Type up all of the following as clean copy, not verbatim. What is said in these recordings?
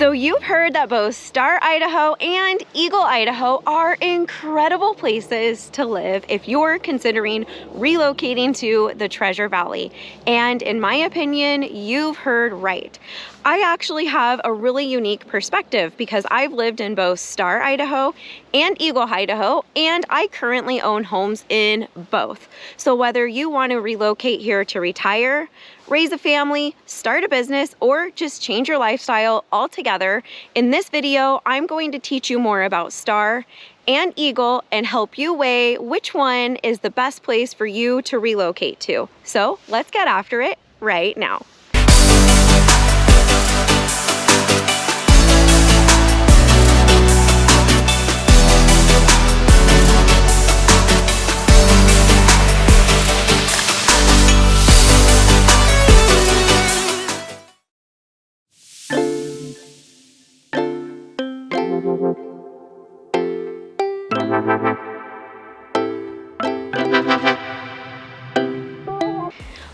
So you've heard that both Star Idaho and Eagle Idaho are incredible places to live if you're considering relocating to the Treasure Valley. And in my opinion, you've heard right. I actually have a really unique perspective because I've lived in both Star Idaho and Eagle Idaho, and I currently own homes in both. So whether you want to relocate here to retire, raise a family, start a business, or just change your lifestyle altogether, in this video, I'm going to teach you more about Star and Eagle and help you weigh which one is the best place for you to relocate to. So let's get after it right now.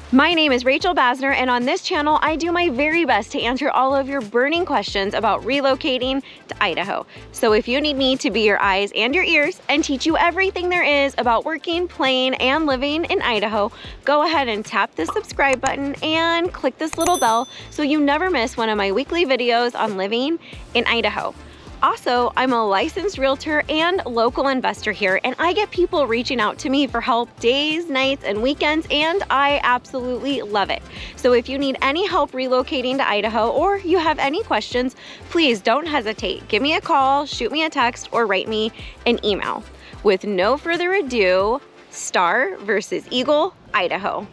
My name is Rachel BASNER, and on this channel, I do my very best to answer all of your burning questions about relocating to Idaho. So if you need me to be your eyes and your ears and teach you everything there is about working, playing, and living in Idaho, go ahead and tap the subscribe button and click this little bell so you never miss one of my weekly videos on living in Idaho. Also, I'm a licensed realtor and local investor here, and I get people reaching out to me for help days, nights, and weekends, and I absolutely love it. So if you need any help relocating to Idaho or you have any questions, please don't hesitate. Give me a call, shoot me a text, or write me an email. With no further ado, Star versus Eagle, Idaho.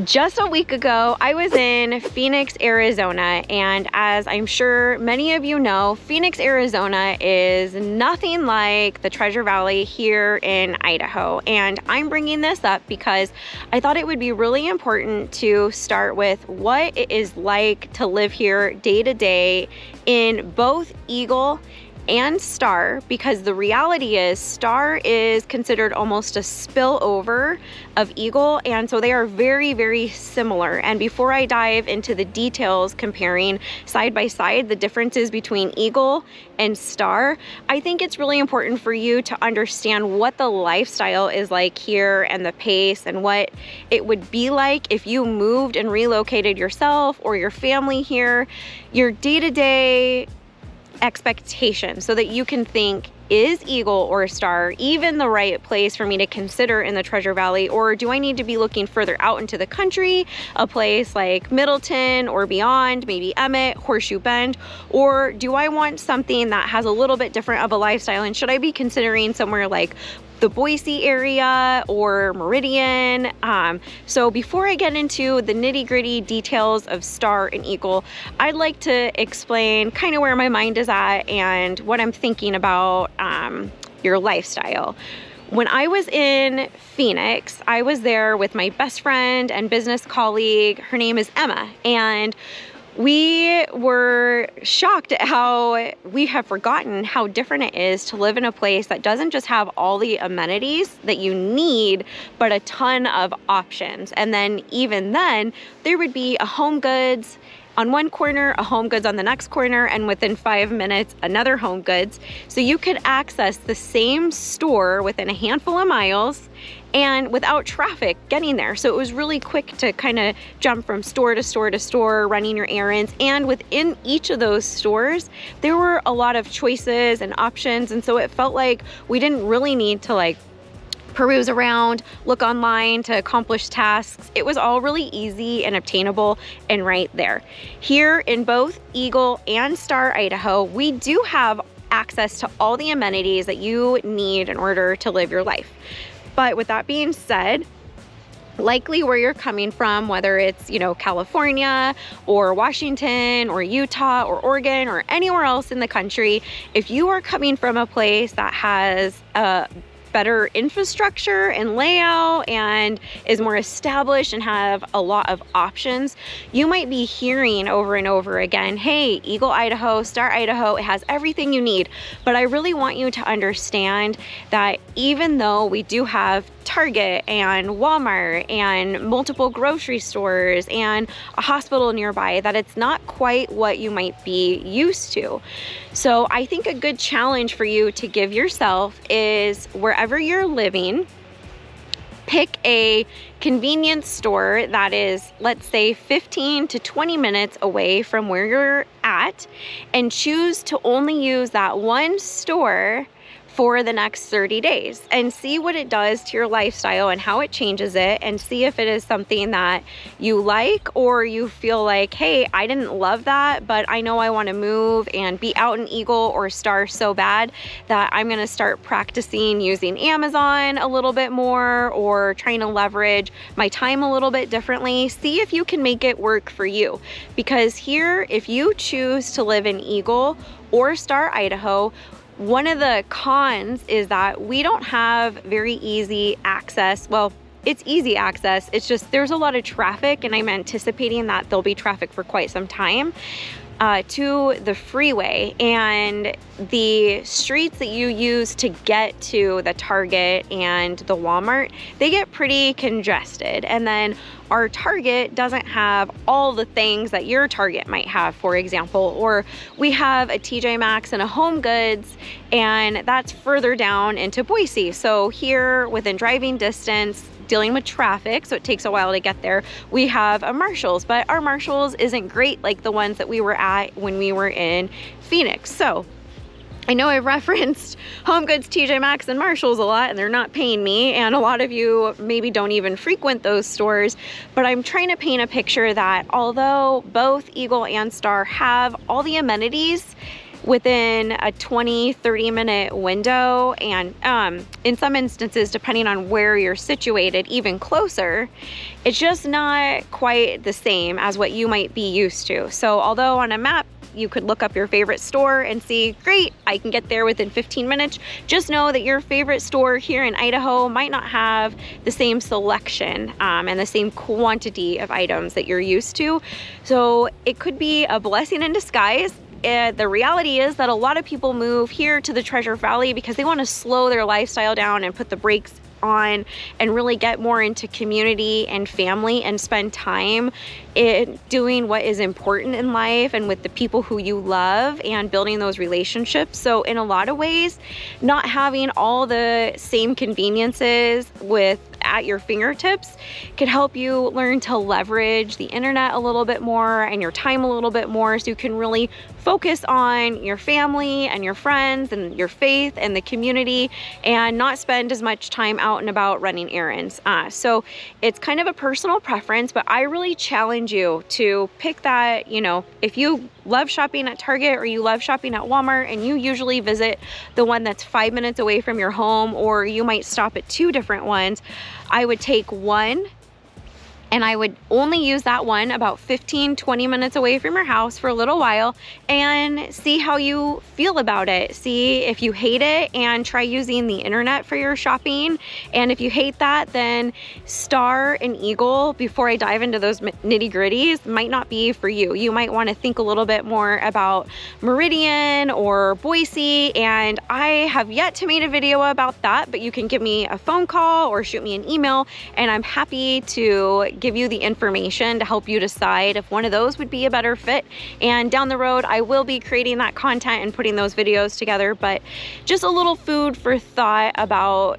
Just a week ago, I was in Phoenix, Arizona, and as I'm sure many of you know, Phoenix, Arizona is nothing like the Treasure Valley here in Idaho. And I'm bringing this up because I thought it would be really important to start with what it is like to live here day to day in both Eagle and Star, because the reality is Star is considered almost a spillover of Eagle, and so they are very, very similar. And before I dive into the details comparing side by side the differences between Eagle and Star, I think it's really important for you to understand what the lifestyle is like here and the pace and what it would be like if you moved and relocated yourself or your family here, your day-to-day expectation, so that you can think, is Eagle or Star even the right place for me to consider in the Treasure Valley, or do I need to be looking further out into the country, a place like Middleton or beyond, maybe Emmett, Horseshoe Bend, or do I want something that has a little bit different of a lifestyle, and should I be considering somewhere like the Boise area or Meridian? So before I get into the nitty-gritty details of Star and Eagle, I'd like to explain kind of where my mind is at and what I'm thinking about your lifestyle. When I was in Phoenix, I was there with my best friend and business colleague. Her name is Emma, and we were shocked at how we have forgotten how different it is to live in a place that doesn't just have all the amenities that you need, but a ton of options. And then even then, there would be a Home Goods on one corner, a Home Goods on the next corner, and within 5 minutes, another Home Goods. So you could access the same store within a handful of miles and without traffic getting there. So it was really quick to kind of jump from store to store to store, running your errands. And within each of those stores, there were a lot of choices and options. And so it felt like we didn't really need to peruse around, look online to accomplish tasks. It was all really easy and obtainable and right there. Here in both Eagle and Star Idaho, we do have access to all the amenities that you need in order to live your life. But with that being said, likely where you're coming from, whether it's, California or Washington or Utah or Oregon or anywhere else in the country, if you are coming from a place that has a better infrastructure and layout and is more established and have a lot of options, you might be hearing over and over again, hey, Eagle Idaho, Star Idaho, it has everything you need. But I really want you to understand that even though we do have Target and Walmart and multiple grocery stores and a hospital nearby, that it's not quite what you might be used to. So I think a good challenge for you to give yourself is wherever you're living, pick a convenience store that is, let's say, 15 to 20 minutes away from where you're at, and choose to only use that one store for the next 30 days and see what it does to your lifestyle and how it changes it, and see if it is something that you like, or you feel like, hey, I didn't love that, but I know I want to move and be out in Eagle or Star so bad that I'm going to start practicing using Amazon a little bit more, or trying to leverage my time a little bit differently. See if you can make it work for you. Because here, if you choose to live in Eagle or Star Idaho, one of the cons is that we don't have very easy access. Well, it's easy access. It's just there's a lot of traffic, and I'm anticipating that there'll be traffic for quite some time to the freeway, and the streets that you use to get to the Target and the Walmart, they get pretty congested. And then our Target doesn't have all the things that your Target might have, for example, or we have a TJ Maxx and a Home Goods, and that's further down into Boise. So here, within driving distance, dealing with traffic, so it takes a while to get there, we have a Marshall's, but our Marshall's isn't great like the ones that we were at when we were in Phoenix. So I know I've referenced Home Goods, TJ Maxx, and Marshall's a lot, and they're not paying me, and a lot of you maybe don't even frequent those stores, but I'm trying to paint a picture that although both Eagle and Star have all the amenities within a 20-30 minute window, and in some instances, depending on where you're situated, even closer, it's just not quite the same as what you might be used to. So although on a map you could look up your favorite store and see, great, I can get there within 15 minutes, just know that your favorite store here in Idaho might not have the same selection and the same quantity of items that you're used to. So it could be a blessing in disguise. The reality is that a lot of people move here to the Treasure Valley because they want to slow their lifestyle down and put the brakes on and really get more into community and family and spend time in doing what is important in life and with the people who you love and building those relationships. So in a lot of ways, not having all the same conveniences at your fingertips could help you learn to leverage the internet a little bit more and your time a little bit more, so you can really focus on your family and your friends and your faith and the community, and not spend as much time out and about running errands. So it's kind of a personal preference, but I really challenge you to pick that. You know, if you love shopping at Target or you love shopping at Walmart and you usually visit the one that's 5 minutes away from your home, or you might stop at 2 different ones, I would take one and I would only use that one about 15-20 minutes away from your house for a little while and see how you feel about it. See if you hate it and try using the internet for your shopping. And if you hate that, then Star and Eagle, before I dive into those nitty-gritties, might not be for you. You might want to think a little bit more about Meridian or Boise, and I have yet to make a video about that, but you can give me a phone call or shoot me an email, and I'm happy to give you the information to help you decide if one of those would be a better fit. And down the road, I will be creating that content and putting those videos together, but just a little food for thought about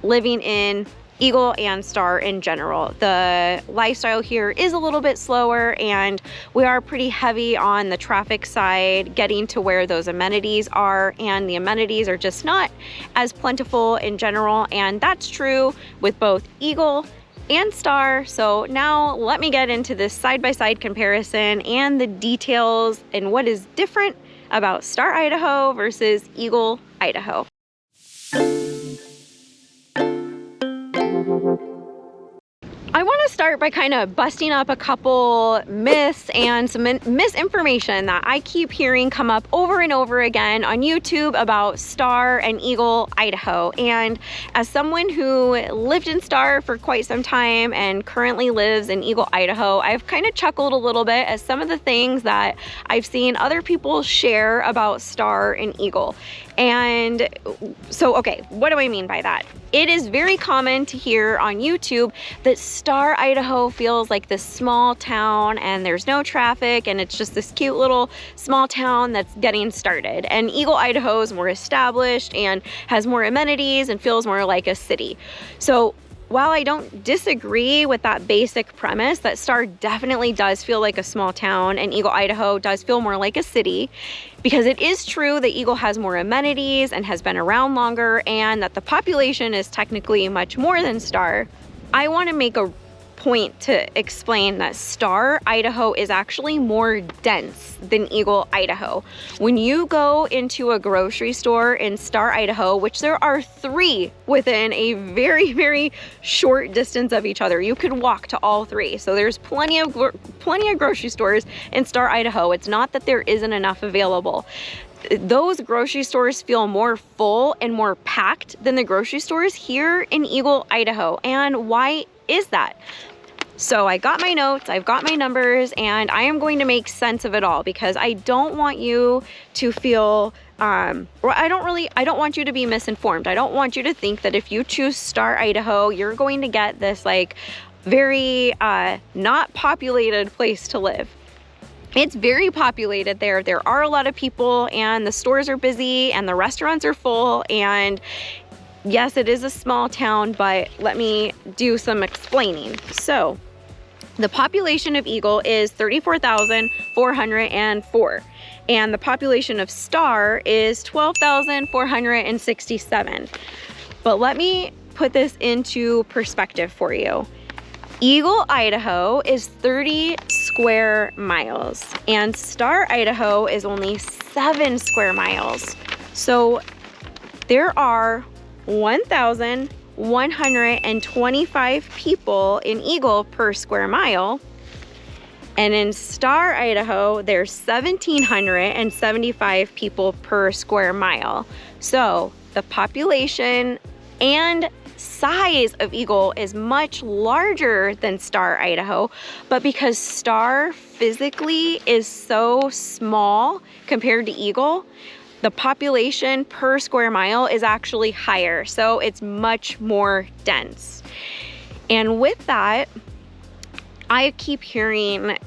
living in Eagle and Star in general. The lifestyle here is a little bit slower, and we are pretty heavy on the traffic side getting to where those amenities are, and the amenities are just not as plentiful in general, and that's true with both Eagle and Star. So now let me get into this side-by-side comparison and the details and what is different about Star Idaho versus Eagle Idaho. I want to start by kind of busting up a couple myths and some misinformation that I keep hearing come up over and over again on YouTube about Star and Eagle Idaho. And as someone who lived in Star for quite some time and currently lives in Eagle, Idaho, I've kind of chuckled a little bit at some of the things that I've seen other people share about Star and Eagle. And so, okay, what do I mean by that? It is very common to hear on YouTube that Star, Idaho feels like this small town and there's no traffic and it's just this cute little small town that's getting started. And Eagle, Idaho is more established and has more amenities and feels more like a city. So while I don't disagree with that basic premise that Star definitely does feel like a small town and Eagle, Idaho does feel more like a city, because it is true that Eagle has more amenities and has been around longer and that the population is technically much more than Star, I want to make a point to explain that Star, Idaho is actually more dense than Eagle, Idaho. When you go into a grocery store in Star, Idaho, which there are 3 within a very, very short distance of each other, you could walk to all 3. So there's plenty of grocery stores in Star, Idaho. It's not that there isn't enough available. Those grocery stores feel more full and more packed than the grocery stores here in Eagle, Idaho. And why is that? So I got my notes, I've got my numbers, and I am going to make sense of it all because I don't want you to feel, I don't want you to be misinformed. I don't want you to think that if you choose Star, Idaho, you're going to get this like very not populated place to live. It's very populated there. There are a lot of people and the stores are busy and the restaurants are full, and yes, it is a small town, but let me do some explaining. So the population of Eagle is 34,404, and the population of Star is 12,467. But let me put this into perspective for you. Eagle, Idaho is 30 square miles, and Star, Idaho is only 7 square miles. So there are 1,125 people in Eagle per square mile, and in Star, Idaho, there's 1,775 people per square mile. So the population and size of Eagle is much larger than Star, Idaho, but because Star physically is so small compared to Eagle, the population per square mile is actually higher, so it's much more dense. And with that, I keep hearing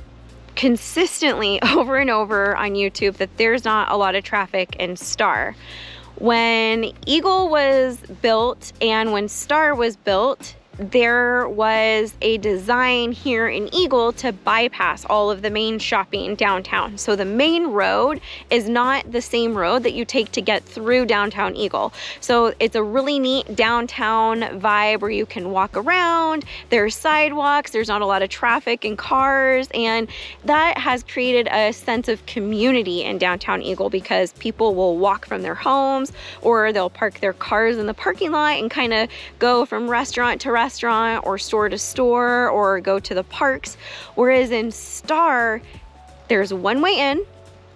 consistently over and over on YouTube that there's not a lot of traffic in Star. When Eagle was built and when Star was built, there was a design here in Eagle to bypass all of the main shopping downtown. So the main road is not the same road that you take to get through downtown Eagle. So it's a really neat downtown vibe where you can walk around, there's sidewalks, there's not a lot of traffic and cars, and that has created a sense of community in downtown Eagle because people will walk from their homes or they'll park their cars in the parking lot and kind of go from restaurant to restaurant or store to store or go to the parks. Whereas in Star, there's one way in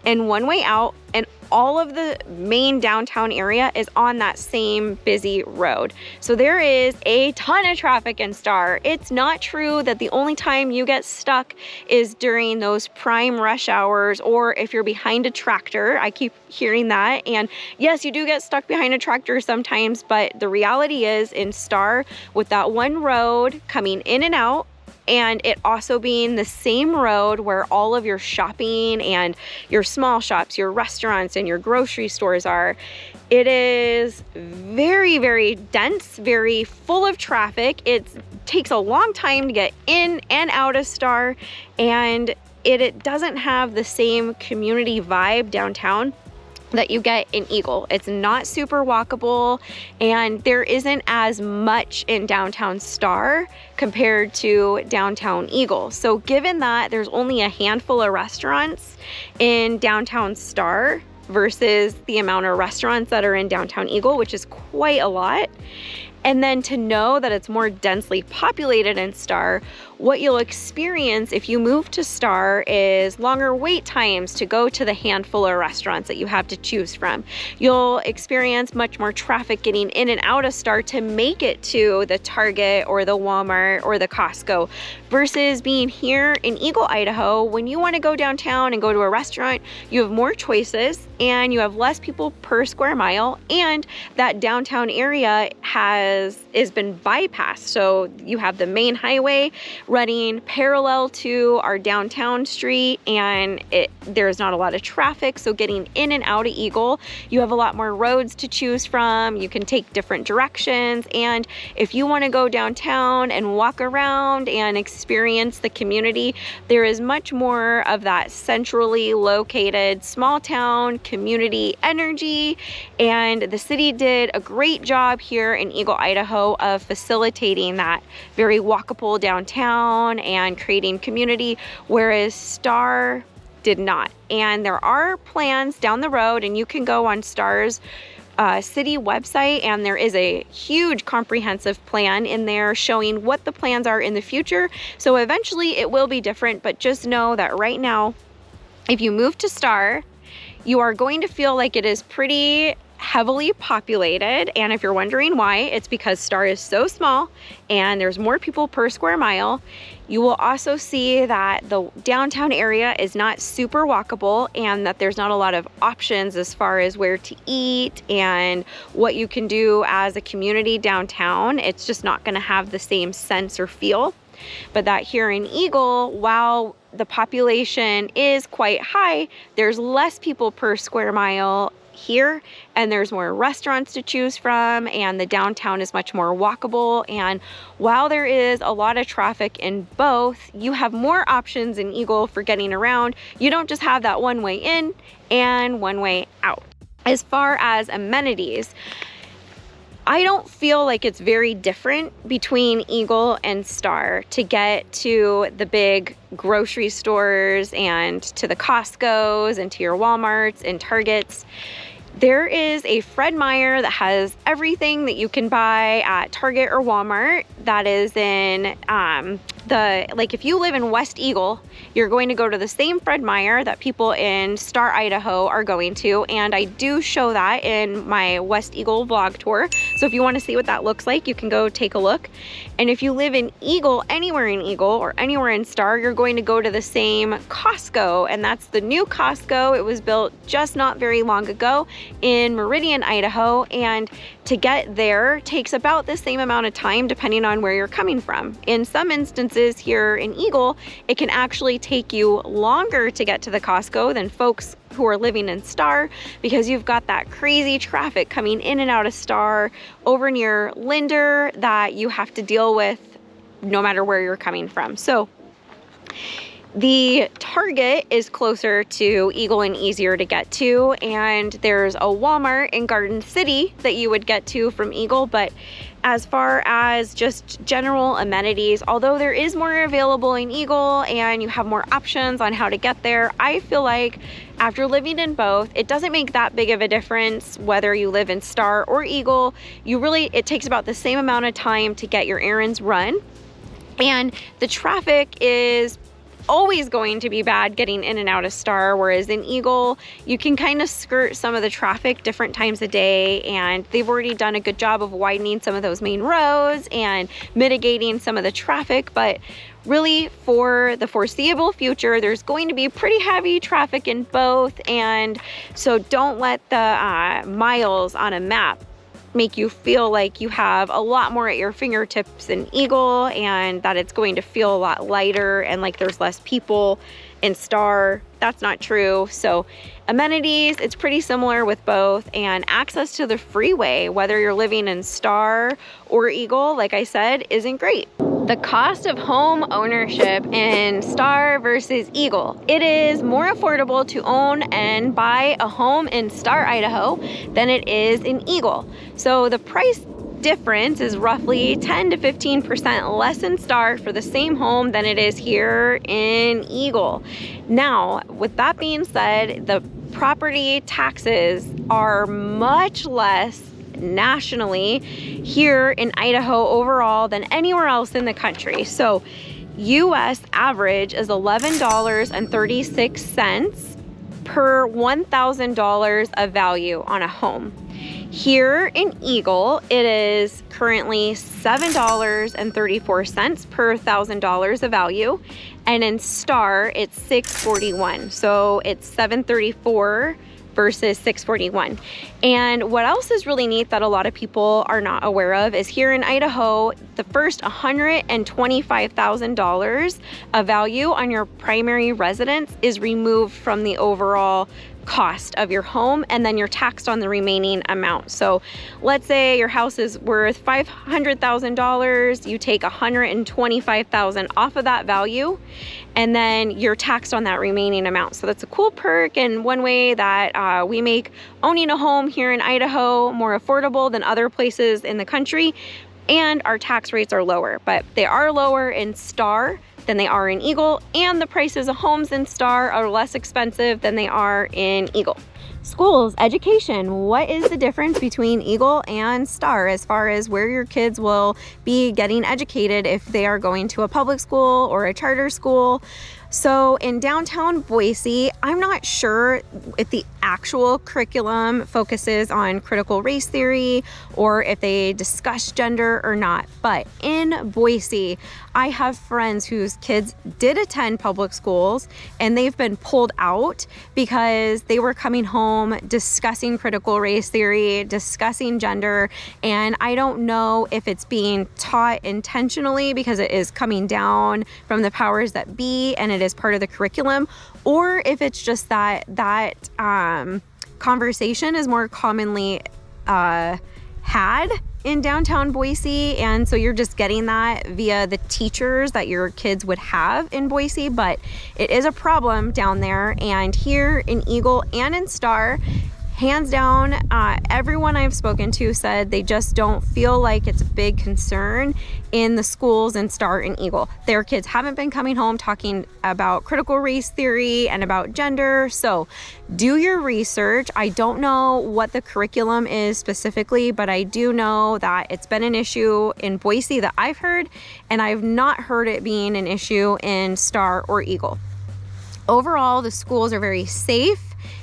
and one way out, and all of the main downtown area is on that same busy road. So there is a ton of traffic in Star. It's not true that the only time you get stuck is during those prime rush hours or if you're behind a tractor. I keep hearing that. And yes, you do get stuck behind a tractor sometimes, but the reality is in Star, with that one road coming in and out, and it also being the same road where all of your shopping and your small shops, your restaurants and your grocery stores are, it is very, very dense, very full of traffic. It takes a long time to get in and out of Star, and it doesn't have the same community vibe downtown that you get in Eagle. It's not super walkable, and there isn't as much in downtown Star compared to downtown Eagle. So given that there's only a handful of restaurants in downtown Star versus the amount of restaurants that are in downtown Eagle, which is quite a lot, and then to know that it's more densely populated in Star, what you'll experience if you move to Star is longer wait times to go to the handful of restaurants that you have to choose from. You'll experience much more traffic getting in and out of Star to make it to the Target or the Walmart or the Costco, versus being here in Eagle, Idaho. When you want to go downtown and go to a restaurant, you have more choices and you have less people per square mile, and that downtown area has been bypassed. So you have the main highway running parallel to our downtown street, and there's not a lot of traffic. So getting in and out of Eagle, you have a lot more roads to choose from. You can take different directions, and if you want to go downtown and walk around and experience the community, there is much more of that centrally located small town community energy. And the city did a great job here in Eagle, Idaho of facilitating that very walkable downtown and creating community, whereas Star did not. And there are plans down the road, and you can go on Star's city website, and there is a huge comprehensive plan in there showing what the plans are in the future. So eventually it will be different, but just know that right now, if you move to Star, you are going to feel like it is pretty heavily populated. And if you're wondering why, it's because Star is so small and there's more people per square mile. You will also see that the downtown area is not super walkable, and that there's not a lot of options as far as where to eat and what you can do as a community downtown. It's just not going to have the same sense or feel. But that here in Eagle, while the population is quite high, there's less people per square mile here, and there's more restaurants to choose from, and the downtown is much more walkable. And while there is a lot of traffic in both, you have more options in Eagle for getting around. You don't just have that one way in and one way out. As far as amenities, I don't feel like it's very different between Eagle and Star to get to the big grocery stores and to the Costco's and to your Walmarts and Targets. There is a Fred Meyer that has everything that you can buy at Target or Walmart. That is in if you live in West Eagle, you're going to go to the same Fred Meyer that people in Star, Idaho are going to. And I do show that in my West Eagle vlog tour. So if you want to see what that looks like, you can go take a look. And if you live in Eagle, anywhere in Eagle or anywhere in Star, you're going to go to the same Costco. And that's the new Costco. It was built just not very long ago in Meridian, Idaho. And to get there takes about the same amount of time depending on where you're coming from. In some instances here in Eagle, it can actually take you longer to get to the Costco than folks who are living in Star, because you've got that crazy traffic coming in and out of Star over near Linder that you have to deal with no matter where you're coming from. So the Target is closer to Eagle and easier to get to, and there's a Walmart in Garden City that you would get to from Eagle. But as far as just general amenities, although there is more available in Eagle and you have more options on how to get there, I feel like after living in both, it doesn't make that big of a difference whether you live in Star or Eagle. It takes about the same amount of time to get your errands run, and the traffic is always going to be bad getting in and out of Star, whereas in Eagle, you can kind of skirt some of the traffic different times a day, and they've already done a good job of widening some of those main roads and mitigating some of the traffic. But really, for the foreseeable future, there's going to be pretty heavy traffic in both, and so don't let the miles on a map make you feel like you have a lot more at your fingertips in Eagle, and that it's going to feel a lot lighter and like there's less people in Star. That's not true. So amenities, it's pretty similar with both, and access to the freeway, whether you're living in Star or Eagle, like I said, isn't great. The cost of home ownership in Star versus Eagle. It is more affordable to own and buy a home in Star, Idaho than it is in Eagle. So the price difference is roughly 10 to 15% less in Star for the same home than it is here in Eagle. Now, with that being said, the property taxes are much less nationally here in Idaho overall than anywhere else in the country. So US average is $11.36 per $1,000 of value on a home. Here in Eagle, it is currently $7.34 per $1,000 of value. And in Star, it's $6.41. So it's $7.34 versus $6.41. And what else is really neat that a lot of people are not aware of is here in Idaho, the first $125,000 of value on your primary residence is removed from the overall cost of your home, and then you're taxed on the remaining amount. So let's say your house is worth $500,000, you take $125,000 off of that value, and then you're taxed on that remaining amount. So that's a cool perk, and one way that we make owning a home here in Idaho more affordable than other places in the country, and our tax rates are lower, but they are lower in Star than they are in Eagle, and the prices of homes in Star are less expensive than they are in Eagle. Schools, education, what is the difference between Eagle and Star as far as where your kids will be getting educated if they are going to a public school or a charter school? So in downtown Boise, I'm not sure if the actual curriculum focuses on critical race theory or if they discuss gender or not. But in Boise, I have friends whose kids did attend public schools and they've been pulled out because they were coming home discussing critical race theory, discussing gender, and I don't know if it's being taught intentionally because it is coming down from the powers that be and it is part of the curriculum, or if it's just that conversation is more commonly had in downtown Boise, and so you're just getting that via the teachers that your kids would have in Boise, but it is a problem down there. And here in Eagle and in Star, hands down, everyone I've spoken to said they just don't feel like it's a big concern in the schools in Star and Eagle. Their kids haven't been coming home talking about critical race theory and about gender. So do your research. I don't know what the curriculum is specifically, but I do know that it's been an issue in Boise that I've heard, and I've not heard it being an issue in Star or Eagle. Overall, the schools are very safe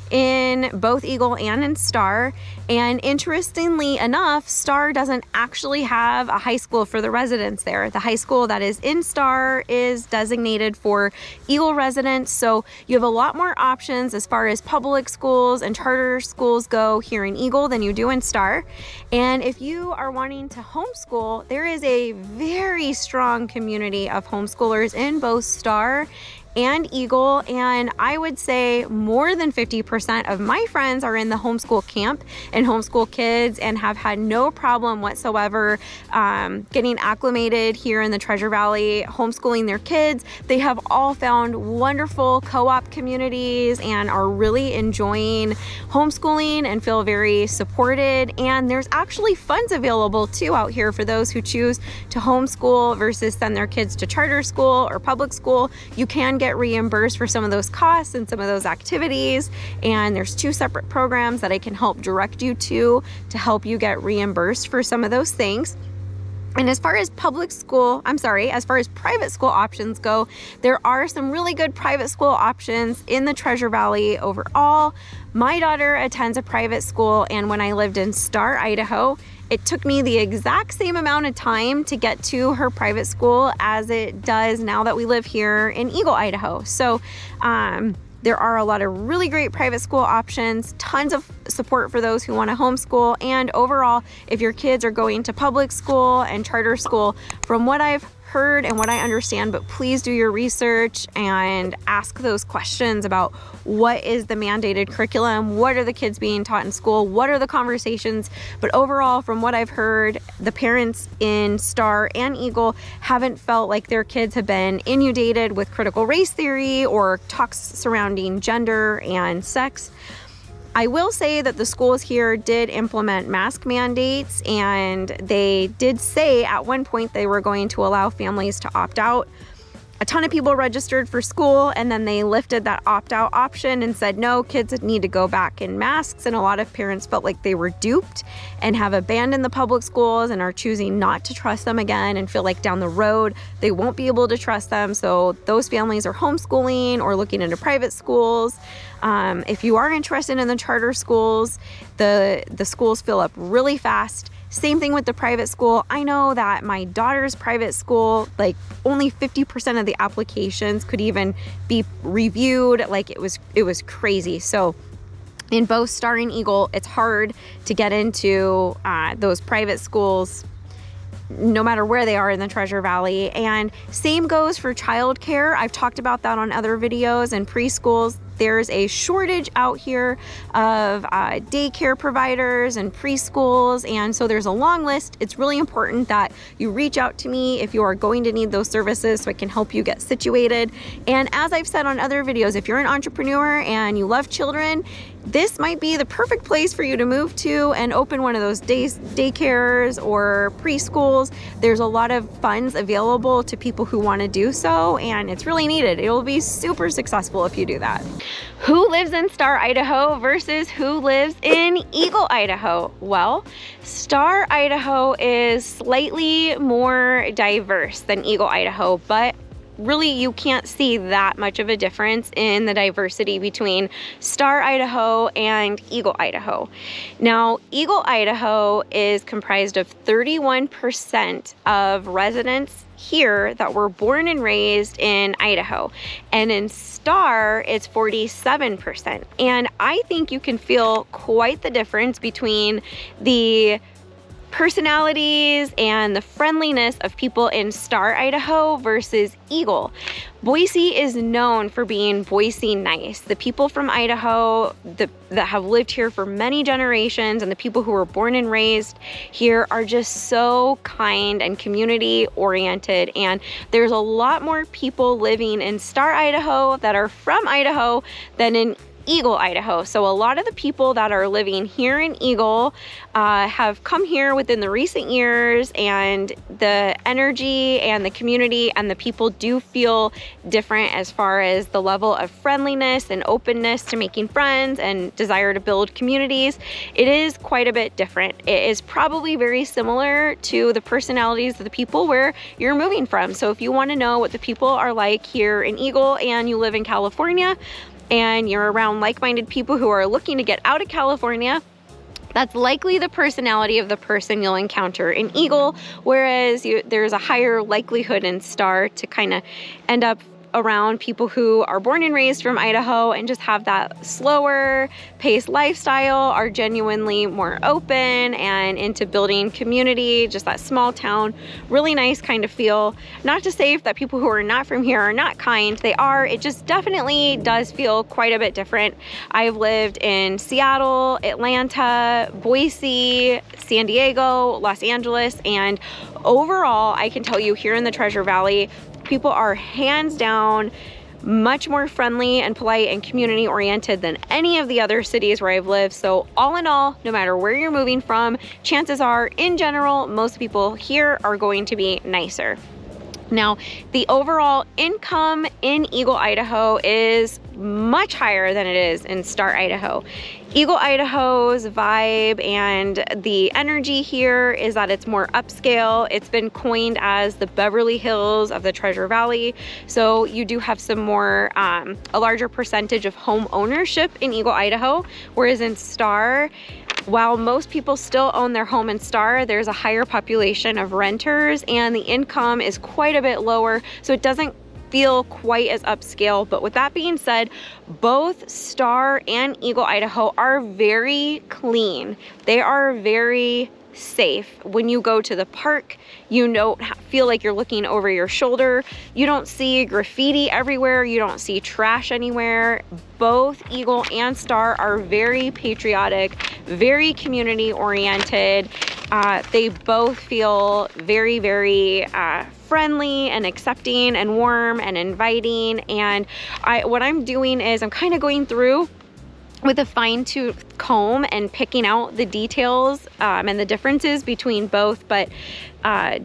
in both Eagle and in Star. And interestingly enough, Star doesn't actually have a high school for the residents there. The high school that is in Star is designated for Eagle residents. So you have a lot more options as far as public schools and charter schools go here in Eagle than you do in Star. And if you are wanting to homeschool, there is a very strong community of homeschoolers in both Star and Eagle, and I would say more than 50% of my friends are in the homeschool camp and homeschool kids and have had no problem whatsoever getting acclimated here in the Treasure Valley, homeschooling their kids. They have all found wonderful co-op communities and are really enjoying homeschooling and feel very supported. And there's actually funds available too out here for those who choose to homeschool versus send their kids to charter school or public school. You can get reimbursed for some of those costs and some of those activities, and there's 2 separate programs that I can help direct you to help you get reimbursed for some of those things. And as far as private school options go, there are some really good private school options in the Treasure Valley overall. My daughter attends a private school, and when I lived in Star, Idaho, it took me the exact same amount of time to get to her private school as it does now that we live here in Eagle, Idaho. So there are a lot of really great private school options, tons of support for those who want to homeschool. And overall, if your kids are going to public school and charter school, from what I've heard and what I understand, but please do your research and ask those questions about what is the mandated curriculum, what are the kids being taught in school, what are the conversations. But overall, from what I've heard, the parents in Star and Eagle haven't felt like their kids have been inundated with critical race theory or talks surrounding gender and sex. I will say that the schools here did implement mask mandates, and they did say at one point they were going to allow families to opt out. a ton of people registered for school, and then they lifted that opt-out option and said, no, kids need to go back in masks. And a lot of parents felt like they were duped and have abandoned the public schools and are choosing not to trust them again and feel like down the road they won't be able to trust them. So those families are homeschooling or looking into private schools. If you are interested in the charter schools, the schools fill up really fast. Same thing with the private school. I know that my daughter's private school, like only 50% of the applications could even be reviewed. Like it was crazy. So in both Star and Eagle, it's hard to get into those private schools, no matter where they are in the Treasure Valley. And same goes for childcare. I've talked about that on other videos. And preschools, there's a shortage out here of daycare providers and preschools, and so there's a long list. It's really important that you reach out to me if you are going to need those services so I can help you get situated. And as I've said on other videos, if you're an entrepreneur and you love children, this might be the perfect place for you to move to and open one of those daycares or preschools. There's a lot of funds available to people who want to do so, and it's really needed. It will be super successful if you do that. Who lives in Star, Idaho versus who lives in Eagle, Idaho? Well, Star, Idaho is slightly more diverse than Eagle, Idaho, but really you can't see that much of a difference in the diversity between Star, Idaho and Eagle, Idaho. Now, Eagle, Idaho is comprised of 31% of residents here that were born and raised in Idaho, and in Star it's 47%. And I think you can feel quite the difference between the personalities and the friendliness of people in Star, Idaho versus Eagle. Boise is known for being Boise nice. The people from Idaho that have lived here for many generations and the people who were born and raised here are just so kind and community oriented. And there's a lot more people living in Star, Idaho that are from Idaho than in Eagle, Idaho. So a lot of the people that are living here in Eagle have come here within the recent years, and the energy and the community and the people do feel different as far as the level of friendliness and openness to making friends and desire to build communities. It is quite a bit different. It is probably very similar to the personalities of the people where you're moving from. So if you want to know what the people are like here in Eagle and you live in California, and you're around like-minded people who are looking to get out of California, that's likely the personality of the person you'll encounter in Eagle, whereas there's a higher likelihood in Star to kind of end up around people who are born and raised from Idaho and just have that slower paced lifestyle, are genuinely more open and into building community, just that small town, really nice kind of feel. Not to say that people who are not from here are not kind, they are. It just definitely does feel quite a bit different. I've lived in Seattle, Atlanta, Boise, San Diego, Los Angeles, and overall, I can tell you here in the Treasure Valley, people are hands down much more friendly and polite and community oriented than any of the other cities where I've lived. So all in all, no matter where you're moving from, chances are in general, most people here are going to be nicer. Now, the overall income in Eagle, Idaho is much higher than it is in Star, Idaho. Eagle, Idaho's vibe and the energy here is that it's more upscale. It's been coined as the Beverly Hills of the Treasure Valley. So you do have some more, a larger percentage of home ownership in Eagle, Idaho, whereas in Star, while most people still own their home in Star, there's a higher population of renters and the income is quite a bit lower, so it doesn't feel quite as upscale. But with that being said, both Star and Eagle, Idaho are very clean. They are very safe. When you go to the park, you don't feel like you're looking over your shoulder. You don't see graffiti everywhere. You don't see trash anywhere. Both Eagle and Star are very patriotic, very community oriented. They both feel very, very friendly and accepting and warm and inviting. And what I'm doing is I'm kind of going through with a fine-tooth comb and picking out the details and the differences between both. But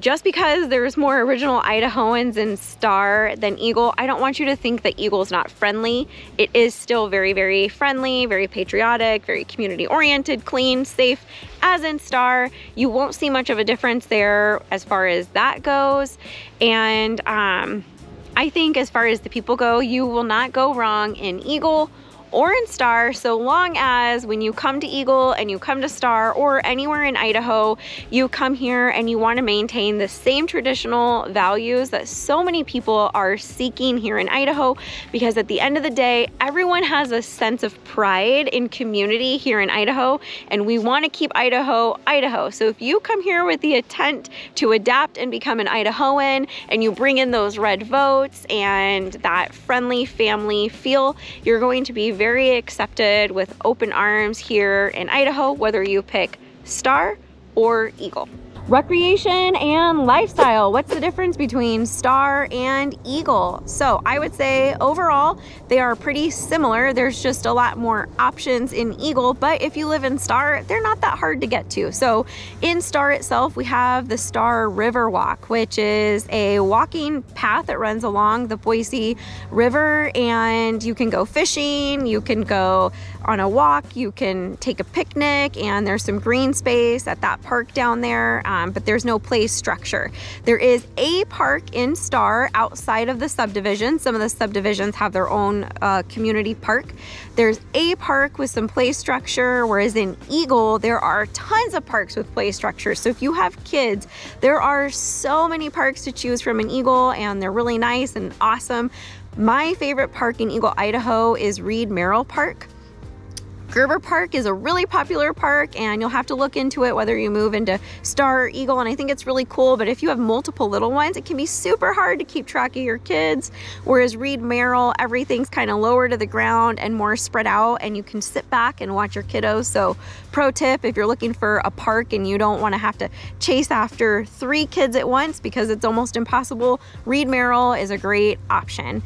just because there's more original Idahoans in Star than Eagle, I don't want you to think that Eagle's not friendly. It is still very, very friendly, very patriotic, very community-oriented, clean, safe, as in Star. You won't see much of a difference there as far as that goes. And I think as far as the people go, you will not go wrong in Eagle or in Star, so long as when you come to Eagle and you come to Star or anywhere in Idaho, you come here and you want to maintain the same traditional values that so many people are seeking here in Idaho, because at the end of the day, everyone has a sense of pride in community here in Idaho, and we want to keep Idaho, Idaho. So if you come here with the intent to adapt and become an Idahoan, and you bring in those red votes and that friendly family feel, you're going to be very accepted with open arms here in Idaho, whether you pick Star or Eagle. Recreation and lifestyle. What's the difference between Star and Eagle? So I would say overall, they are pretty similar. There's just a lot more options in Eagle, but if you live in Star, they're not that hard to get to. So in Star itself, we have the Star River Walk, which is a walking path that runs along the Boise River, and you can go fishing, you can go on a walk, you can take a picnic, and there's some green space at that park down there. But there's no play structure. There is a park in Star outside of the subdivision. Some of the subdivisions have their own community park. There's a park with some play structure, whereas in Eagle, there are tons of parks with play structure. So if you have kids, there are so many parks to choose from in Eagle, and they're really nice and awesome. My favorite park in Eagle, Idaho is Reed Merrill Park. Gerber Park is a really popular park, and you'll have to look into it whether you move into Star or Eagle, and I think it's really cool. But if you have multiple little ones, it can be super hard to keep track of your kids, whereas Reed Merrill, everything's kind of lower to the ground and more spread out, and you can sit back and watch your kiddos. So pro tip, if you're looking for a park and you don't want to have to chase after 3 kids at once because it's almost impossible, Reed Merrill is a great option.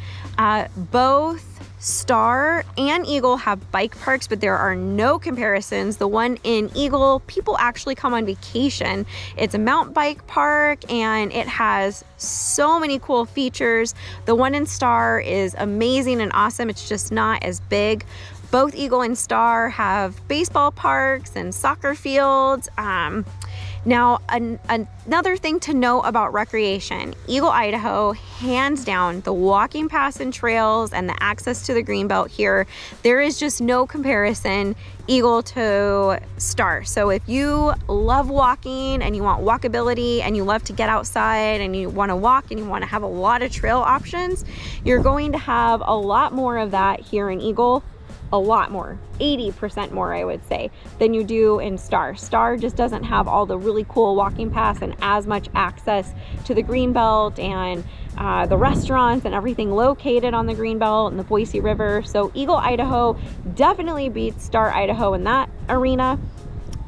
Both Star and Eagle have bike parks, but there are no comparisons. The one in Eagle, people actually come on vacation. It's a mountain bike park, and it has so many cool features. The one in Star is amazing and awesome. It's just not as big. Both Eagle and Star have baseball parks and soccer fields. Now, another thing to know about recreation, Eagle, Idaho, hands down, the walking paths and trails and the access to the greenbelt here, there is just no comparison Eagle to Star. So if you love walking and you want walkability and you love to get outside and you want to walk and you want to have a lot of trail options, you're going to have a lot more of that here in Eagle. A lot more, 80% more, I would say, than you do in Star. Star just doesn't have all the really cool walking paths and as much access to the greenbelt and the restaurants and everything located on the greenbelt and the Boise River. So Eagle, Idaho definitely beats Star, Idaho in that arena.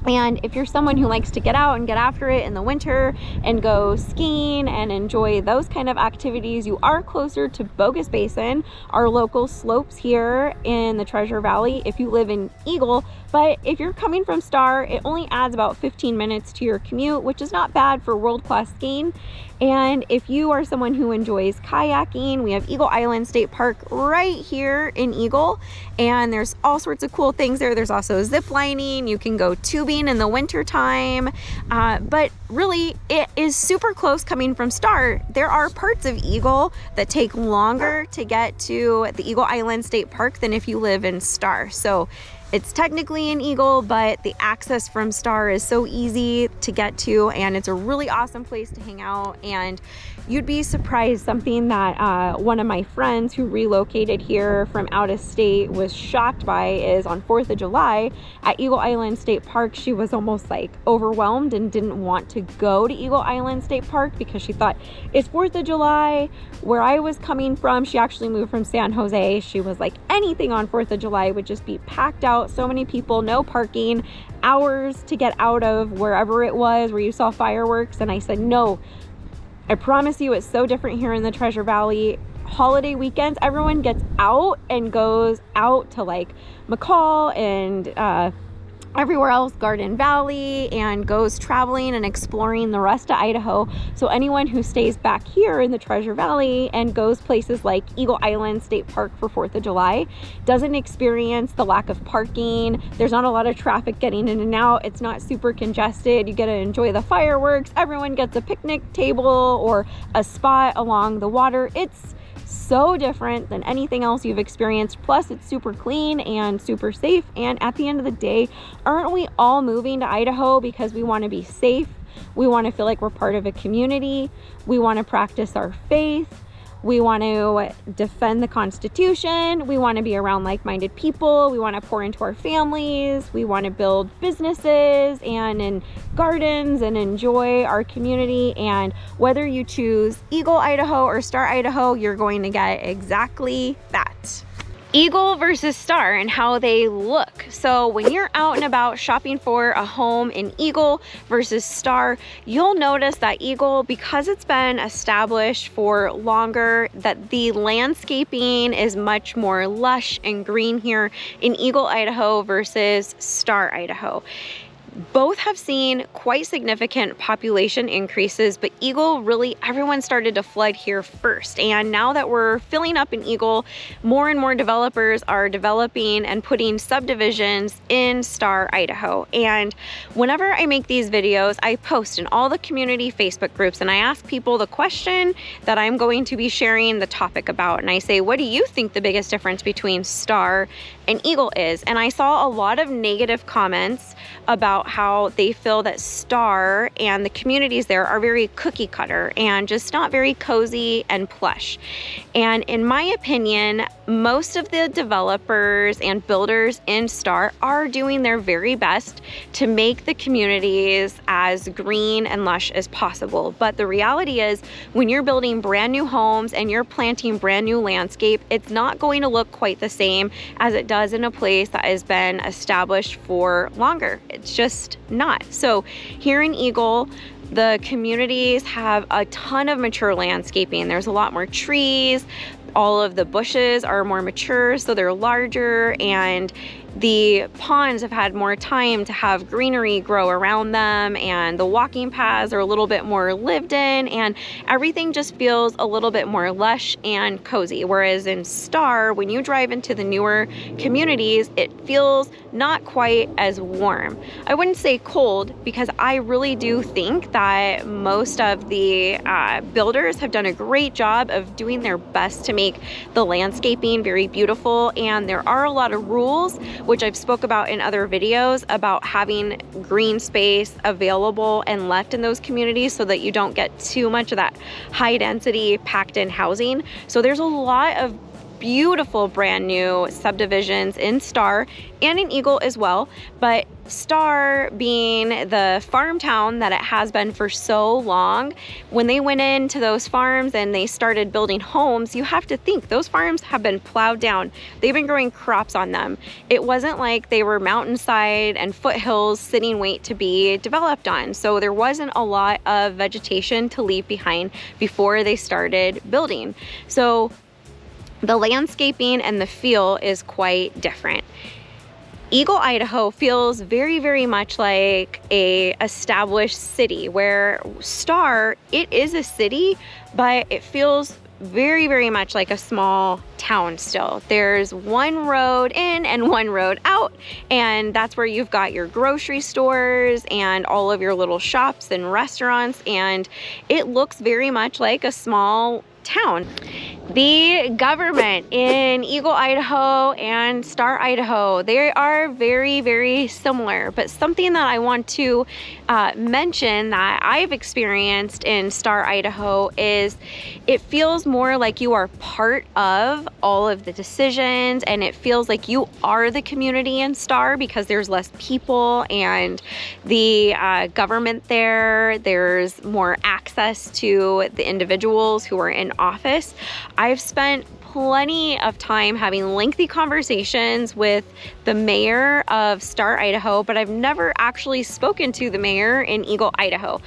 And if you're someone who likes to get out and get after it in the winter and go skiing and enjoy those kind of activities, you are closer to Bogus Basin, our local slopes here in the Treasure Valley if you live in Eagle. But if you're coming from Star, it only adds about 15 minutes to your commute, which is not bad for world-class skiing. And if you are someone who enjoys kayaking, we have Eagle Island State Park right here in Eagle, and there's all sorts of cool things there. There's also zip lining. You can go tubing in the winter time, but really it is super close coming from Star. There are parts of Eagle that take longer to get to the Eagle Island State Park than if you live in Star. So it's technically an Eagle, but the access from Star is so easy to get to, and it's a really awesome place to hang out. And you'd be surprised, something that one of my friends who relocated here from out of state was shocked by is on 4th of July at Eagle Island State Park, she was almost like overwhelmed and didn't want to go to Eagle Island State Park because she thought it's 4th of July. Where I was coming from, she actually moved from San Jose. She was like, anything on 4th of July would just be packed out. So many people, no parking, hours to get out of wherever it was where you saw fireworks. And I said, no, I promise you it's so different here in the Treasure Valley. holiday weekends, everyone gets out and goes out to like McCall and everywhere else, Garden Valley, and goes traveling and exploring the rest of Idaho. So anyone who stays back here in the Treasure Valley and goes places like Eagle Island State Park for 4th of July doesn't experience the lack of parking. There's not a lot of traffic getting in and out. It's not super congested. You get to enjoy the fireworks. Everyone gets a picnic table or a spot along the water. It's so different than anything else you've experienced. Plus, it's super clean and super safe. And at the end of the day, aren't we all moving to Idaho because we want to be safe? We want to feel like we're part of a community. We want to practice our faith. We want to defend the Constitution. We want to be around like-minded people. We want to pour into our families. We want to build businesses and in gardens and enjoy our community. And whether you choose Eagle Idaho or Star Idaho, you're going to get exactly that. Eagle versus Star and how they look. So when you're out and about shopping for a home in Eagle versus Star, you'll notice that Eagle, because it's been established for longer, that the landscaping is much more lush and green here in Eagle, Idaho versus Star, Idaho. Both have seen quite significant population increases, but Eagle, really everyone started to flood here first. And now that we're filling up in Eagle, more and more developers are developing and putting subdivisions in Star, Idaho. And whenever I make these videos, I post in all the community Facebook groups and I ask people the question that I'm going to be sharing the topic about. And I say, what do you think the biggest difference between Star and Eagle is? And I saw a lot of negative comments about how they feel that Star and the communities there are very cookie cutter and just not very cozy and plush. And in my opinion, most of the developers and builders in Star are doing their very best to make the communities as green and lush as possible. But the reality is, when you're building brand new homes and you're planting brand new landscape, it's not going to look quite the same as it does in a place that has been established for longer. It's just not. So here in Eagle, the communities have a ton of mature landscaping. There's a lot more trees. All of the bushes are more mature, so they're larger, and the ponds have had more time to have greenery grow around them, and the walking paths are a little bit more lived in, and everything just feels a little bit more lush and cozy. Whereas in Star, when you drive into the newer communities, it feels not quite as warm. I wouldn't say cold, because I really do think that most of the builders have done a great job of doing their best to make the landscaping very beautiful, and there are a lot of rules, which I've spoke about in other videos, about having green space available and left in those communities so that you don't get too much of that high density packed in housing. So there's a lot of beautiful brand new subdivisions in Star and in Eagle as well, but Star being the farm town that it has been for so long, when they went into those farms and they started building homes, you have to think those farms have been plowed down. They've been growing crops on them. It wasn't like they were mountainside and foothills sitting wait to be developed on. So there wasn't a lot of vegetation to leave behind before they started building. So the landscaping and the feel is quite different. Eagle, Idaho feels very, very much like a established city, where Star, it is a city, but it feels very, very much like a small town still. There's one road in and one road out, and that's where you've got your grocery stores and all of your little shops and restaurants, and it looks very much like a small town. The government in Eagle, Idaho and Star, Idaho, they are very, very similar, but something that I want to mention that I've experienced in Star, Idaho is it feels more like you are part of all of the decisions, and it feels like you are the community in Star because there's less people and the government there's more access to the individuals who are in office. I've spent plenty of time having lengthy conversations with the mayor of Star, Idaho, but I've never actually spoken to the mayor in Eagle, Idaho.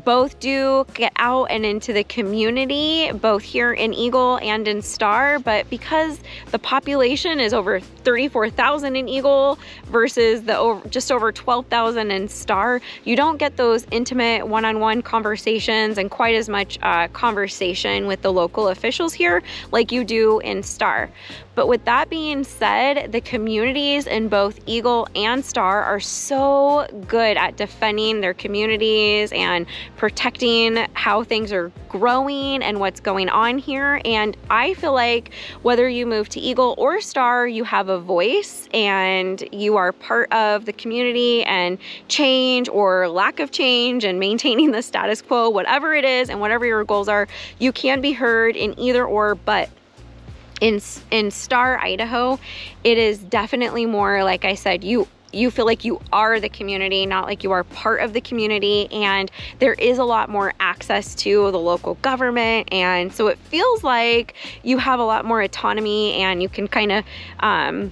Both do get out and into the community, both here in Eagle and in Star, but because the population is over 34,000 in Eagle versus the just over 12,000 in Star, you don't get those intimate one-on-one conversations and quite as much conversation with the local officials here like you do in Star. But with that being said, the communities in both Eagle and Star are so good at defending their communities and protecting how things are growing and what's going on here. And I feel like whether you move to Eagle or Star, you have a voice and you are part of the community, and change or lack of change and maintaining the status quo, whatever it is and whatever your goals are, you can be heard in either or. But in Star, Idaho, it is definitely more, like I said, you feel like you are the community, not like you are part of the community, and there is a lot more access to the local government, and so it feels like you have a lot more autonomy and you can kind of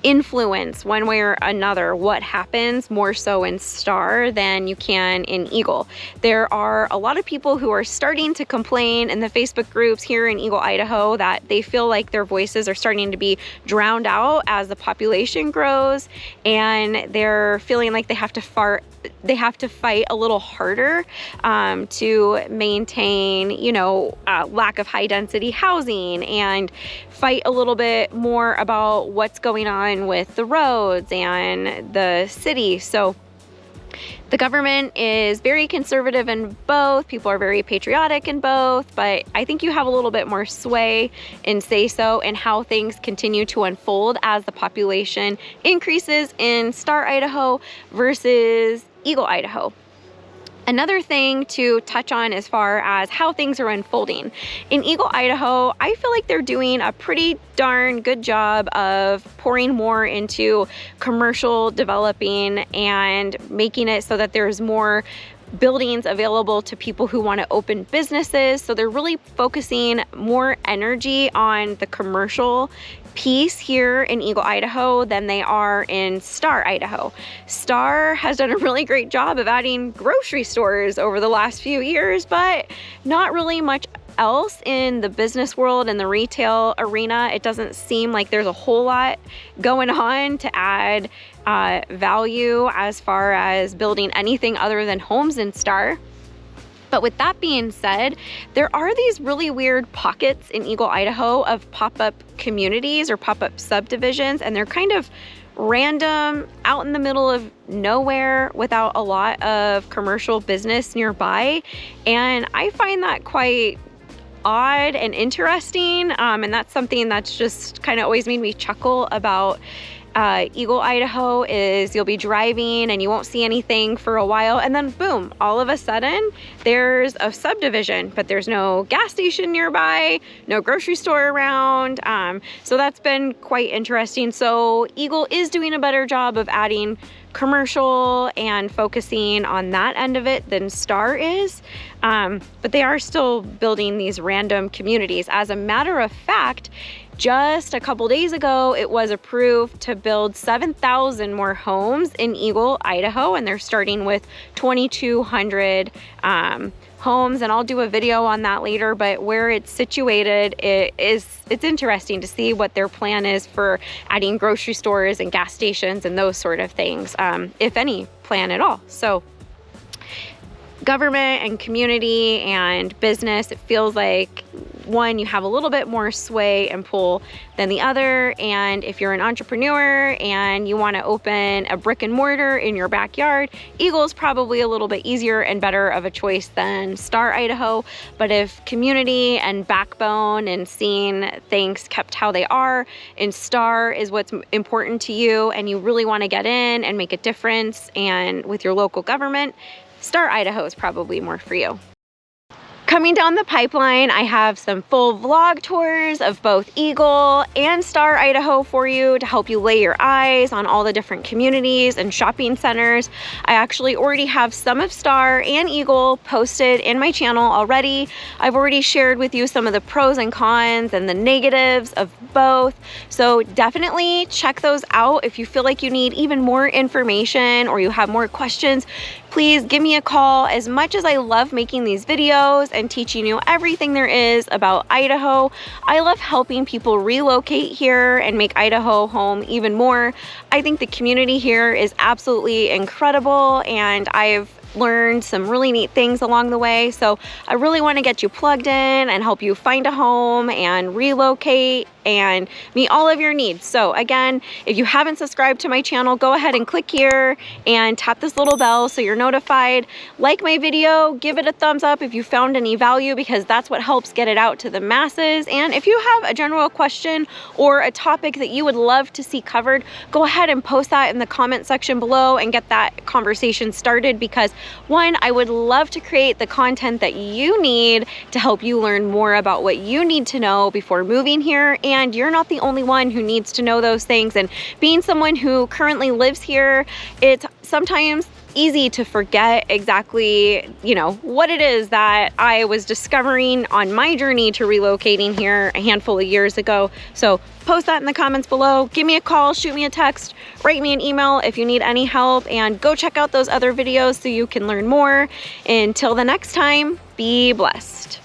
influence one way or another what happens more so in Star than you can in Eagle. There are a lot of people who are starting to complain in the Facebook groups here in Eagle, Idaho, that they feel like their voices are starting to be drowned out as the population grows, and they're feeling like they have to fight a little harder to maintain, lack of high density housing, and fight a little bit more about what's going on with the roads and the city. So the government is very conservative in both. People are very patriotic in both, but I think you have a little bit more sway and say so in how things continue to unfold as the population increases in Star, Idaho versus Eagle, Idaho. Another thing to touch on as far as how things are unfolding. In Eagle, Idaho, I feel like they're doing a pretty darn good job of pouring more into commercial developing and making it so that there's more buildings available to people who want to open businesses. So they're really focusing more energy on the commercial piece here in Eagle, Idaho than they are in Star, Idaho. Star has done a really great job of adding grocery stores over the last few years, but not really much else in the business world and the retail arena. It doesn't seem like there's a whole lot going on to add value as far as building anything other than homes in Star. But with that being said, there are these really weird pockets in Eagle, Idaho of pop-up communities or pop-up subdivisions, and they're kind of random, out in the middle of nowhere without a lot of commercial business nearby. And I find that quite odd and interesting, and that's something that's just kind of always made me chuckle about Eagle, Idaho, is you'll be driving and you won't see anything for a while, and then boom, all of a sudden there's a subdivision, but there's no gas station nearby, no grocery store around. So that's been quite interesting. So Eagle is doing a better job of adding commercial and focusing on that end of it than Star is, but they are still building these random communities. As a matter of fact, just a couple days ago, it was approved to build 7,000 more homes in Eagle, Idaho, and they're starting with 2,200 homes, and I'll do a video on that later. But where it's situated, it's interesting to see what their plan is for adding grocery stores and gas stations and those sort of things, if any plan at all. So government and community and business, it feels like one, you have a little bit more sway and pull than the other. And if you're an entrepreneur and you want to open a brick and mortar in your backyard, Eagle is probably a little bit easier and better of a choice than Star, Idaho. But if community and backbone and seeing things kept how they are in Star is what's important to you, and you really want to get in and make a difference and with your local government, Star, Idaho is probably more for you. Coming down the pipeline, I have some full vlog tours of both Eagle and Star Idaho for you to help you lay your eyes on all the different communities and shopping centers. I actually already have some of Star and Eagle posted in my channel already. I've already shared with you some of the pros and cons and the negatives of both. So definitely check those out. If you feel like you need even more information or you have more questions, please give me a call. As much as I love making these videos and teaching you everything there is about Idaho, I love helping people relocate here and make Idaho home even more. I think the community here is absolutely incredible, and I've learned some really neat things along the way. So I really want to get you plugged in and help you find a home and relocate and meet all of your needs. So again, if you haven't subscribed to my channel, go ahead and click here and tap this little bell so you're notified. Like my video, give it a thumbs up if you found any value, because that's what helps get it out to the masses. And if you have a general question or a topic that you would love to see covered, go ahead and post that in the comment section below and get that conversation started, because one, I would love to create the content that you need to help you learn more about what you need to know before moving here. And you're not the only one who needs to know those things. And being someone who currently lives here, it's sometimes easy to forget exactly, what it is that I was discovering on my journey to relocating here a handful of years ago. So post that in the comments below. Give me a call, shoot me a text, write me an email if you need any help, and go check out those other videos so you can learn more. Until the next time, be blessed.